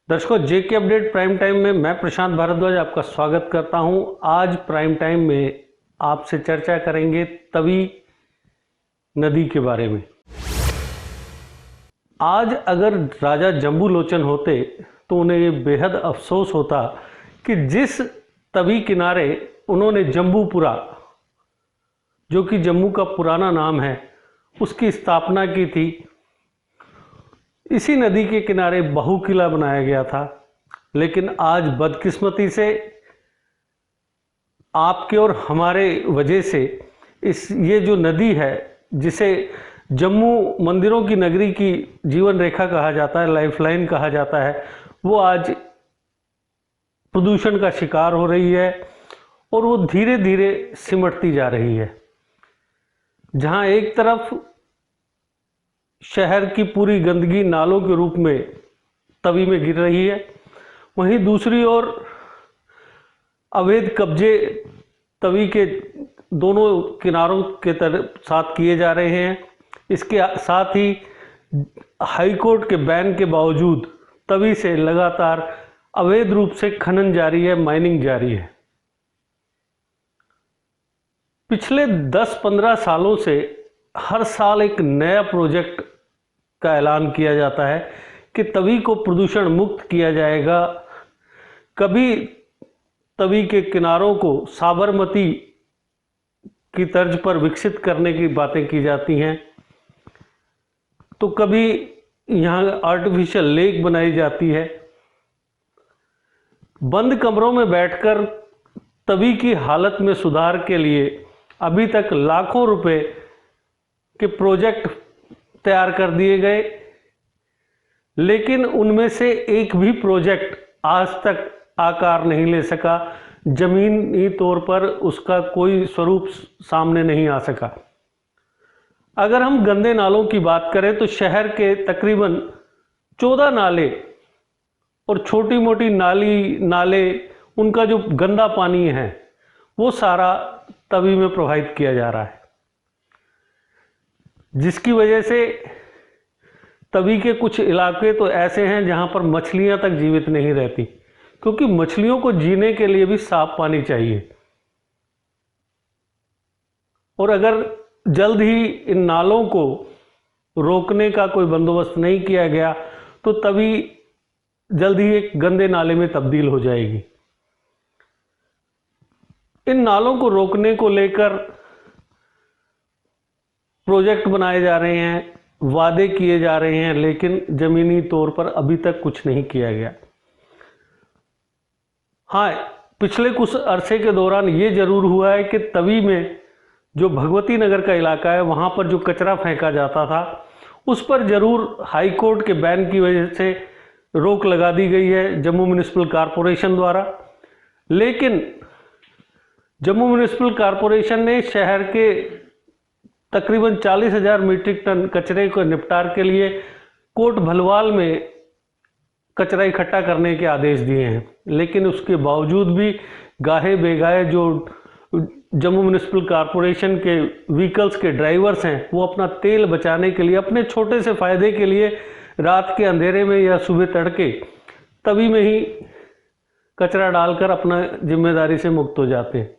दर्शकों, जेके update prime time में मैं प्रशांत भारद्वाज आपका स्वागत करता हूं। आज प्राइम टाइम में आपसे चर्चा करेंगे तवी नदी के बारे में। आज अगर राजा जम्बूलोचन होते तो उन्हें ये बेहद अफसोस होता कि जिस तवी किनारे उन्होंने जम्बूपुरा, जो कि जम्मू का पुराना नाम है, उसकी स्थापना की थी, इसी नदी के किनारे बहु किला बनाया गया था। लेकिन आज बदकिस्मती से आपके और हमारे वजह से ये जो नदी है, जिसे जम्मू मंदिरों की नगरी की जीवन रेखा कहा जाता है, लाइफलाइन कहा जाता है, वो आज प्रदूषण का शिकार हो रही है और वो धीरे धीरे सिमटती जा रही है। जहाँ एक तरफ शहर की पूरी गंदगी नालों के रूप में तवी में गिर रही है, वहीं दूसरी ओर अवैध कब्जे तवी के दोनों किनारों के साथ किए जा रहे हैं। इसके साथ ही हाई कोर्ट के बैन के बावजूद तवी से लगातार अवैध रूप से खनन जारी है, माइनिंग जारी है। पिछले 10-15 सालों से हर साल एक नया प्रोजेक्ट का ऐलान किया जाता है कि तवी को प्रदूषण मुक्त किया जाएगा। कभी तवी के किनारों को साबरमती की तर्ज पर विकसित करने की बातें की जाती हैं, तो कभी यहाँ आर्टिफिशियल लेक बनाई जाती है। बंद कमरों में बैठकर तवी की हालत में सुधार के लिए अभी तक लाखों रुपए के प्रोजेक्ट तैयार कर दिए गए, लेकिन उनमें से एक भी प्रोजेक्ट आज तक आकार नहीं ले सका। जमीनी तौर पर उसका कोई स्वरूप सामने नहीं आ सका। अगर हम गंदे नालों की बात करें तो शहर के तकरीबन 14 नाले और छोटी मोटी नाले, उनका जो गंदा पानी है वो सारा तवी में प्रवाहित किया जा रहा है, जिसकी वजह से तवी के कुछ इलाके तो ऐसे हैं जहां पर मछलियां तक जीवित नहीं रहती, क्योंकि मछलियों को जीने के लिए भी साफ पानी चाहिए। और अगर जल्द ही इन नालों को रोकने का कोई बंदोबस्त नहीं किया गया तो तवी जल्द ही एक गंदे नाले में तब्दील हो जाएगी। इन नालों को रोकने को लेकर प्रोजेक्ट बनाए जा रहे हैं, वादे किए जा रहे हैं, लेकिन जमीनी तौर पर अभी तक कुछ नहीं किया गया। हाँ, पिछले कुछ अरसे के दौरान ये जरूर हुआ है कि तवी में जो भगवती नगर का इलाका है, वहाँ पर जो कचरा फेंका जाता था, उस पर जरूर हाई कोर्ट के बैन की वजह से रोक लगा दी गई है जम्मू म्युनिसिपल कॉरपोरेशन द्वारा। लेकिन जम्मू म्युनिसिपल कॉरपोरेशन ने शहर के तकरीबन 40,000 मीट्रिक टन कचरे को निपटार के लिए कोट भलवाल में कचरा इकट्ठा करने के आदेश दिए हैं। लेकिन उसके बावजूद भी गाहे बेगाहे जो जम्मू म्युनिसिपल कॉरपोरेशन के व्हीकल्स के ड्राइवर्स हैं, वो अपना तेल बचाने के लिए, अपने छोटे से फायदे के लिए रात के अंधेरे में या सुबह तड़के तवी में ही कचरा डालकर अपना जिम्मेदारी से मुक्त हो जाते हैं।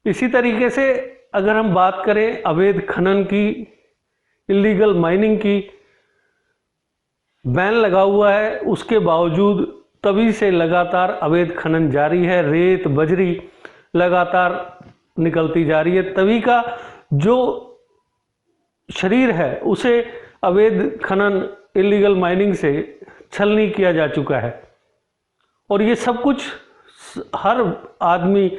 इसी तरीके से अगर हम बात करें अवैध खनन की, इलीगल माइनिंग की, बैन लगा हुआ है, उसके बावजूद तवी से लगातार अवैध खनन जारी है। रेत बजरी लगातार निकलती जा रही है। तवी का जो शरीर है उसे अवैध खनन, इलीगल माइनिंग से छलनी किया जा चुका है। और ये सब कुछ हर आदमी,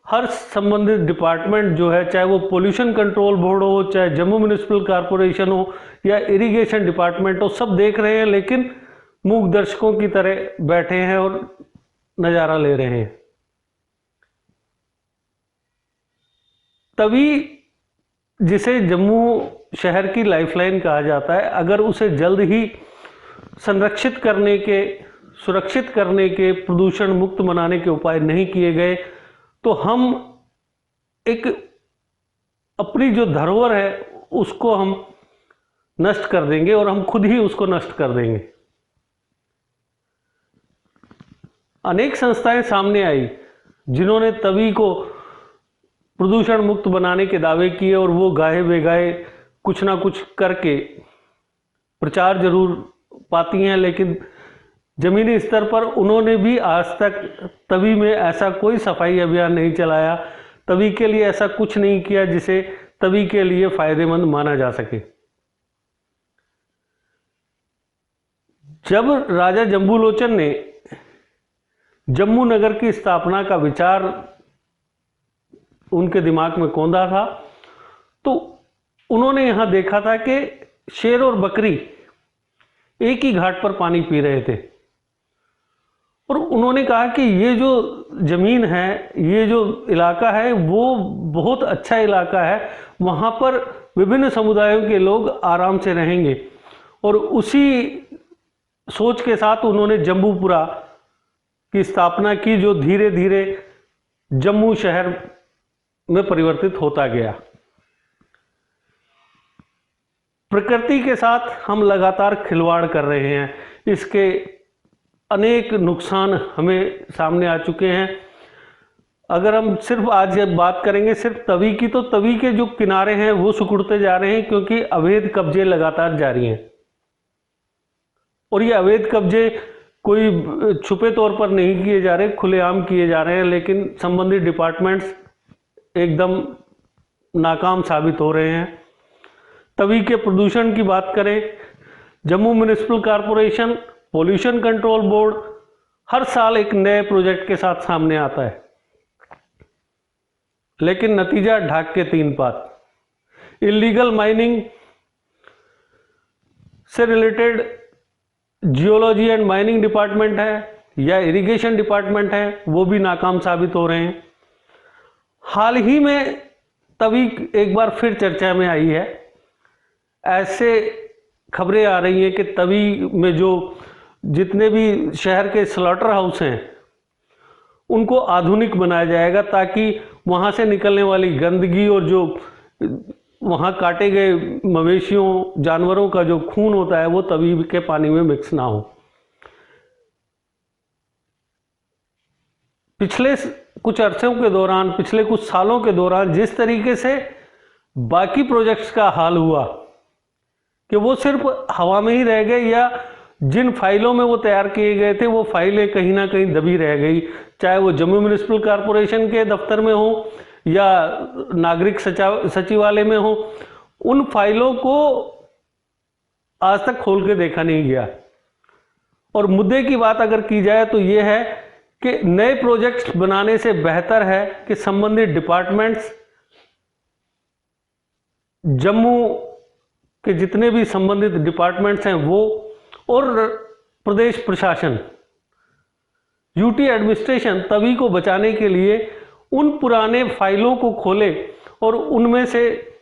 हर संबंधित डिपार्टमेंट जो है, चाहे वो पोल्यूशन कंट्रोल बोर्ड हो, चाहे जम्मू म्युनिसिपल कॉरपोरेशन हो या इरिगेशन डिपार्टमेंट हो, सब देख रहे हैं, लेकिन मूक दर्शकों की तरह बैठे हैं और नज़ारा ले रहे हैं। तभी जिसे जम्मू शहर की लाइफलाइन कहा जाता है, अगर उसे जल्द ही संरक्षित करने के, सुरक्षित करने के, प्रदूषण मुक्त बनाने के उपाय नहीं किए गए तो हम एक अपनी जो धरोहर है उसको हम नष्ट कर देंगे और हम खुद ही उसको नष्ट कर देंगे। अनेक संस्थाएं सामने आई जिन्होंने तवी को प्रदूषण मुक्त बनाने के दावे किए और वो गाहे बेगाहे कुछ ना कुछ करके प्रचार जरूर पाती हैं, लेकिन जमीनी स्तर पर उन्होंने भी आज तक तवी में ऐसा कोई सफाई अभियान नहीं चलाया, तवी के लिए ऐसा कुछ नहीं किया जिसे तवी के लिए फायदेमंद माना जा सके। जब राजा जम्बूलोचन ने जम्मू नगर की स्थापना का विचार उनके दिमाग में कौंधा था, तो उन्होंने यहाँ देखा था कि शेर और बकरी एक ही घाट पर पानी पी रहे थे और उन्होंने कहा कि ये जो ज़मीन है, ये जो इलाका है वो बहुत अच्छा इलाका है, वहाँ पर विभिन्न समुदायों के लोग आराम से रहेंगे। और उसी सोच के साथ उन्होंने जम्बूपुरा की स्थापना की, जो धीरे धीरे जम्मू शहर में परिवर्तित होता गया। प्रकृति के साथ हम लगातार खिलवाड़ कर रहे हैं, इसके अनेक नुकसान हमें सामने आ चुके हैं। अगर हम सिर्फ आज जब बात करेंगे सिर्फ तवी की, तो तवी के जो किनारे हैं वो सिकुड़ते जा रहे हैं क्योंकि अवैध कब्जे लगातार जारी हैं। और ये अवैध कब्जे कोई छुपे तौर पर नहीं किए जा रहे, खुलेआम किए जा रहे हैं, लेकिन संबंधित डिपार्टमेंट्स एकदम नाकाम साबित हो रहे हैं। तवी के प्रदूषण की बात करें, Jammu municipal corporation, pollution control board हर साल एक नए प्रोजेक्ट के साथ सामने आता है, लेकिन नतीजा ढाक के तीन पात। इलीगल माइनिंग से related geology and mining department है या इरिगेशन डिपार्टमेंट है, वो भी नाकाम साबित हो रहे हैं। हाल ही में तवी एक बार फिर चर्चा में आई है। ऐसे खबरें आ रही हैं कि तवी में जो जितने भी शहर के स्लॉटर हाउस हैं उनको आधुनिक बनाया जाएगा, ताकि वहाँ से निकलने वाली गंदगी और जो वहाँ काटे गए मवेशियों जानवरों का जो खून होता है वो तवी के पानी में मिक्स ना हो। पिछले कुछ अरसों के दौरान, पिछले कुछ सालों के दौरान जिस तरीके से बाकी प्रोजेक्ट्स का हाल हुआ कि वो सिर्फ हवा में ही रह गए, या जिन फाइलों में वो तैयार किए गए थे वो फाइलें कहीं ना कहीं दबी रह गई, चाहे वो जम्मू म्युनिसिपल कॉरपोरेशन के दफ्तर में हो या नागरिक सचिवालय में हो, उन फाइलों को आज तक खोल के देखा नहीं गया। और मुद्दे की बात अगर की जाए तो ये है कि नए प्रोजेक्ट्स बनाने से बेहतर है कि संबंधित डिपार्टमेंट्स, जम्मू के जितने भी संबंधित डिपार्टमेंट्स हैं वो, और प्रदेश प्रशासन, यूटी एडमिनिस्ट्रेशन तवी को बचाने के लिए उन पुराने फाइलों को खोले और उनमें से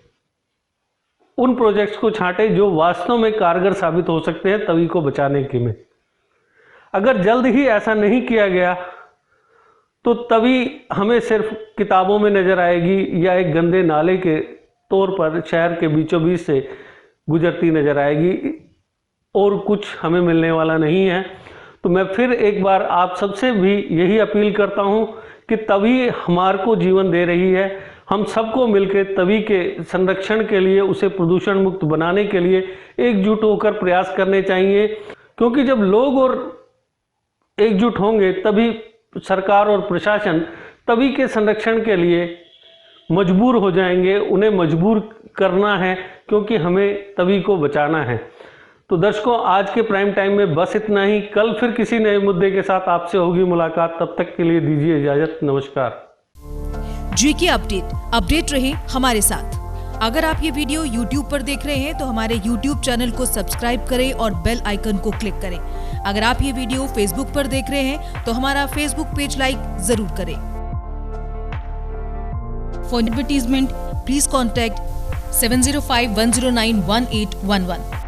उन प्रोजेक्ट्स को छांटे जो वास्तव में कारगर साबित हो सकते हैं तवी को बचाने के में। अगर जल्द ही ऐसा नहीं किया गया तो तवी हमें सिर्फ किताबों में नजर आएगी या एक गंदे नाले के तौर पर शहर के बीचों बीच से गुजरती नजर आएगी, और कुछ हमें मिलने वाला नहीं है। तो मैं फिर एक बार आप सबसे भी यही अपील करता हूं कि तवी हमारे को जीवन दे रही है, हम सबको मिलकर तवी के संरक्षण के लिए, उसे प्रदूषण मुक्त बनाने के लिए एकजुट होकर प्रयास करने चाहिए, क्योंकि जब लोग और एकजुट होंगे तभी सरकार और प्रशासन तवी के संरक्षण के लिए मजबूर हो जाएंगे। उन्हें मजबूर करना है क्योंकि हमें तवी को बचाना है। तो दर्शकों, आज के प्राइम टाइम में बस इतना ही। कल फिर किसी नए मुद्दे के साथ आपसे होगी मुलाकात, तब तक के लिए दीजिए इजाजत। नमस्कार। जीके अपडेट रहे हमारे साथ। अगर आप ये वीडियो YouTube पर देख रहे हैं तो हमारे YouTube चैनल को सब्सक्राइब करें और बेल आइकन को क्लिक करें। अगर आप ये वीडियो Facebook पर देख रहे हैं तो हमारा Facebook पेज लाइक जरूर करें। For advertisement please contact 7051091811।